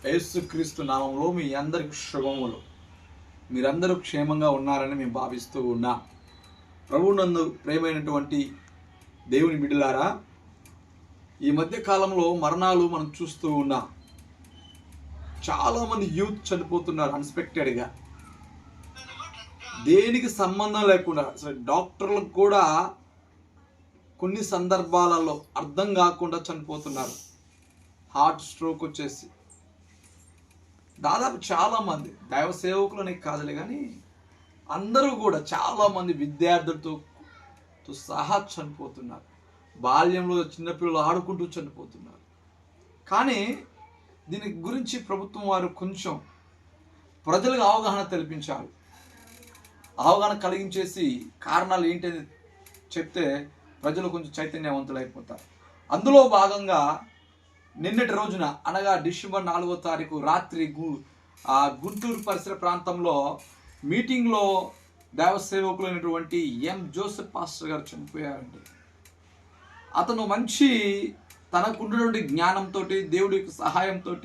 యేసుక్రీస్తు నామంలో మీ అందరికి శుభములు. మీరందరూ క్షేమంగా ఉన్నారని మేము భావిస్తూ ఉన్నాం. ప్రభువునందు ప్రేమైనటువంటి దేవుని బిడ్డలారా, ఈ మధ్య కాలంలో మరణాలు మనం చూస్తూ ఉన్నాం. చాలామంది యూత్ చనిపోతున్నారు అన్ఎక్స్పెక్టెడ్గా, దేనికి సంబంధం లేకుండా. అసలు డాక్టర్లకు కూడా కొన్ని సందర్భాలలో అర్థం కాకుండా చనిపోతున్నారు. హార్ట్ స్ట్రోక్ వచ్చేసి దాదాపు చాలామంది దైవ సేవకులనే కాదులే కానీ అందరూ కూడా చాలామంది విద్యార్థులతో సహా చనిపోతున్నారు. బాల్యంలో చిన్నపిల్లలు ఆడుకుంటూ చనిపోతున్నారు. కానీ దీని గురించి ప్రభుత్వం వారు కొంచెం ప్రజలకు అవగాహన కల్పించాలి. అవగాహన కలిగించేసి కారణాలు ఏంటని చెప్తే ప్రజలు కొంచెం చైతన్యవంతులు అయిపోతారు. అందులో భాగంగా నిన్నటి రోజున అనగా డిసెంబర్ 4వ తారీఖు రాత్రి గుంటూరు పరిసర ప్రాంతంలో మీటింగ్లో దైవ సేవకులైనటువంటి ఎం జోసెఫ్ పాస్టర్ గారు చనిపోయారండి. అతను మంచి తనకుండటువంటి జ్ఞానంతో, దేవుడి యొక్క సహాయంతో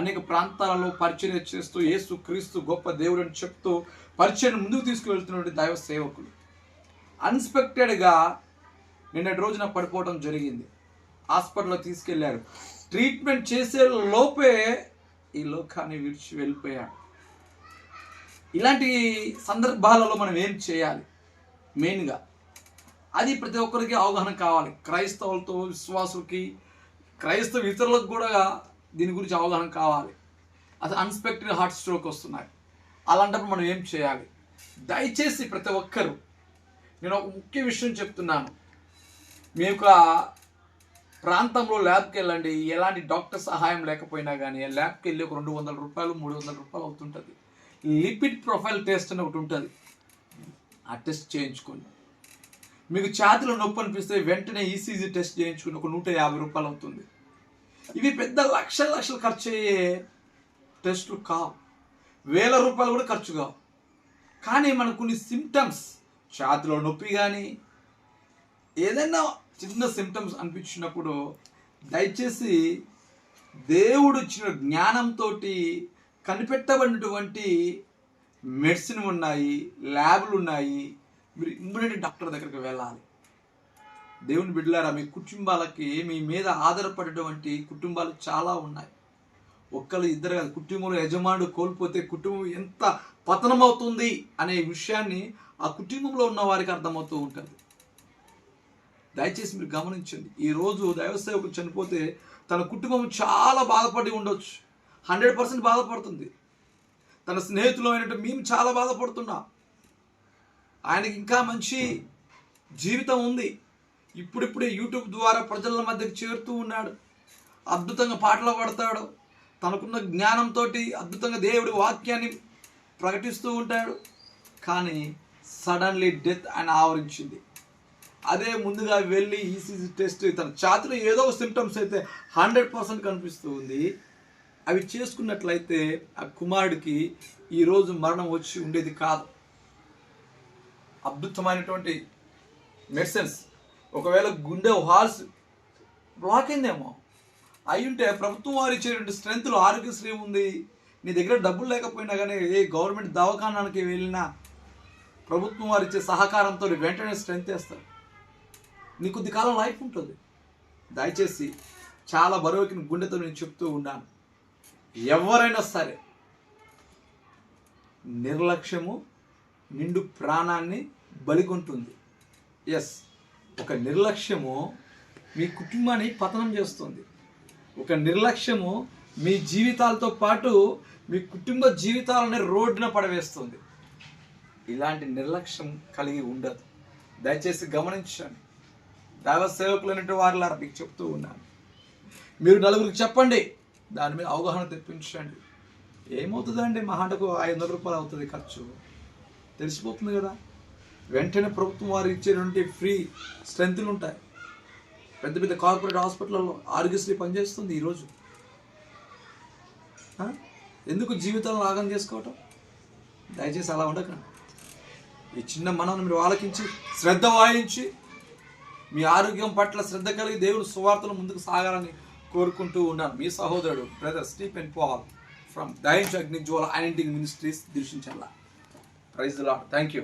అనేక ప్రాంతాలలో పరిచర్య చేస్తూ యేసు క్రీస్తు గొప్ప దేవుడు అని చెప్తూ పరిచయం ముందుకు తీసుకువెళ్తున్నటువంటి దైవ సేవకులు అన్ఎక్స్పెక్టెడ్గా నిన్నటి రోజున పడిపోవడం జరిగింది. హాస్పిటల్లో తీసుకెళ్లారు. ట్రీట్మెంట్ చేసే లోపే ఈ లోకాన్ని విడిచి వెళ్ళిపోయాడు. ఇలాంటి సందర్భాలలో మనం ఏం చేయాలి? మెయిన్గా అది ప్రతి ఒక్కరికి అవగాహన కావాలి. క్రైస్తవులతో విశ్వాసులకి, క్రైస్తవ ఇతరులకు కూడా దీని గురించి అవగాహన కావాలి. అది అన్ఎక్స్పెక్టెడ్ హార్ట్ స్ట్రోక్ వస్తున్నాయి. అలాంటప్పుడు మనం ఏం చేయాలి? దయచేసి ప్రతి ఒక్కరు, నేను ఒక ముఖ్య విషయం చెప్తున్నాను. మీ యొక్క ప్రాంతంలో ల్యాబ్కి వెళ్ళండి. ఎలాంటి డాక్టర్ సహాయం లేకపోయినా కానీ ల్యాబ్కి వెళ్ళి ఒక 200 రూపాయలు 300 రూపాయలు అవుతుంటుంది. లిపిడ్ ప్రొఫైల్ టెస్ట్ అని ఒకటి ఉంటుంది. ఆ టెస్ట్ చేయించుకోండి. మీకు ఛాతీలో నొప్పి అనిపిస్తే వెంటనే ఈసీజీ టెస్ట్ చేయించుకుని ఒక 150 రూపాయలు అవుతుంది. ఇవి పెద్ద లక్షలు ఖర్చు అయ్యే టెస్టులు కావు. 1000 రూపాయలు కూడా ఖర్చు కావు. కానీ మనకు కొన్ని సిమ్టమ్స్, ఛాతీలో నొప్పి కానీ ఏదైనా చిన్న సిమ్టమ్స్ అనిపించినప్పుడు దయచేసి దేవుడు ఇచ్చిన జ్ఞానంతో కనిపెట్టబడినటువంటి మెడిసిన్ ఉన్నాయి, ల్యాబ్లు ఉన్నాయి. మీరు ఇమ్మీడియట్ డాక్టర్ దగ్గరికి వెళ్ళాలి. దేవుని బిడ్డలారా, మీ కుటుంబాలకి మీ మీద ఆధారపడేటువంటి కుటుంబాలు చాలా ఉన్నాయి. ఒక్కరు ఇద్దరు కాదు, కుటుంబంలో యజమానుడు కోల్పోతే కుటుంబం ఎంత పతనమవుతుంది అనే విషయాన్ని ఆ కుటుంబంలో ఉన్న వారికి అర్థమవుతూ ఉంటుంది. దయచేసి మీరు గమనించండి. ఈరోజు దైవ సేవకుడు చనిపోతే తన కుటుంబం చాలా బాధపడి ఉండొచ్చు. 100% బాధపడుతుంది. తన స్నేహితులు అయినట్టు మేము చాలా బాధపడుతున్నాం. ఆయనకి ఇంకా మంచి జీవితం ఉంది. ఇప్పుడిప్పుడే యూట్యూబ్ ద్వారా ప్రజల మధ్యకి చేరుతూ ఉన్నాడు. అద్భుతంగా పాటలు పాడతాడు. తనకున్న జ్ఞానంతో అద్భుతంగా దేవుడి వాక్యాన్ని ప్రకటిస్తూ ఉంటాడు. కానీ సడన్లీ డెత్ ఆయన ఆవరించింది. అదే ముందుగా వెళ్ళి ఈసీజీ టెస్ట్, తన ఛాతీలో ఏదో సిమ్టమ్స్ అయితే 100% కనిపిస్తూ ఉంది. అవి చేసుకున్నట్లయితే ఆ కుమారుడికి ఈరోజు మరణం వచ్చి ఉండేది కాదు. అద్భుతమైనటువంటి మెడిసిన్స్, ఒకవేళ గుండె హార్స్ బ్లాక్ అయిందేమో అయ్యుంటే ప్రభుత్వం వారు ఇచ్చేటువంటి స్ట్రెంత్లు, ఆరోగ్యశ్రీ ఉంది. నీ దగ్గర డబ్బులు లేకపోయినా కానీ ఏ గవర్నమెంట్ దవాఖానానికి వెళ్ళినా ప్రభుత్వం వారు ఇచ్చే సహకారంతో వెంటనే స్ట్రెంత్ వేస్తారు. నీ కొద్ది కాలం లైఫ్ ఉంటుంది. దయచేసి చాలా బరువుకిన గుండెతో నేను చెప్తూ ఉన్నాను, ఎవరైనా సరే నిర్లక్ష్యము నిండు ప్రాణాన్ని బలిగొంటుంది. ఎస్, ఒక నిర్లక్ష్యము మీ కుటుంబాన్ని పతనం చేస్తుంది. ఒక నిర్లక్ష్యము మీ జీవితాలతో పాటు మీ కుటుంబ జీవితాలని రోడ్డున పడవేస్తుంది. ఇలాంటి నిర్లక్ష్యం కలిగి ఉండదు. దయచేసి గమనించండి. దైవ సేవకులైనటువంటి వారిలారా మీకు చెప్తూ ఉన్నాను. మీరు నలుగురికి చెప్పండి, దాని మీద అవగాహన తెప్పించండి. ఏమవుతుందండి? మహాటకు 500 రూపాయలు అవుతుంది ఖర్చు, తెలిసిపోతుంది కదా. వెంటనే ప్రభుత్వం వారు ఇచ్చేటువంటి ఫ్రీ స్ట్రెంత్లు ఉంటాయి. పెద్ద పెద్ద కార్పొరేట్ హాస్పిటల్లో ఆరోగ్యశ్రీ పనిచేస్తుంది. ఈరోజు ఎందుకు జీవితాలను ఆగం చేసుకోవటం? దయచేసి అలా ఉండకండి. ఈ చిన్న మనల్ని మీరు ఆలకించి శ్రద్ధ వాయించి మీ ఆరోగ్యం పట్ల శ్రద్ధ కలిగి దేవుడు సువార్తలు ముందుకు సాగాలని కోరుకుంటూ ఉన్నాను. మీ సహోదరుడు బ్రదర్ స్టీఫెన్ పాల్ ఫ్రమ్ దైంజ్ అగ్నిజ్వాల అనింటింగ్ మినిస్ట్రీస్ దిల్షన్చర్ల. Praise the Lord. Thank you.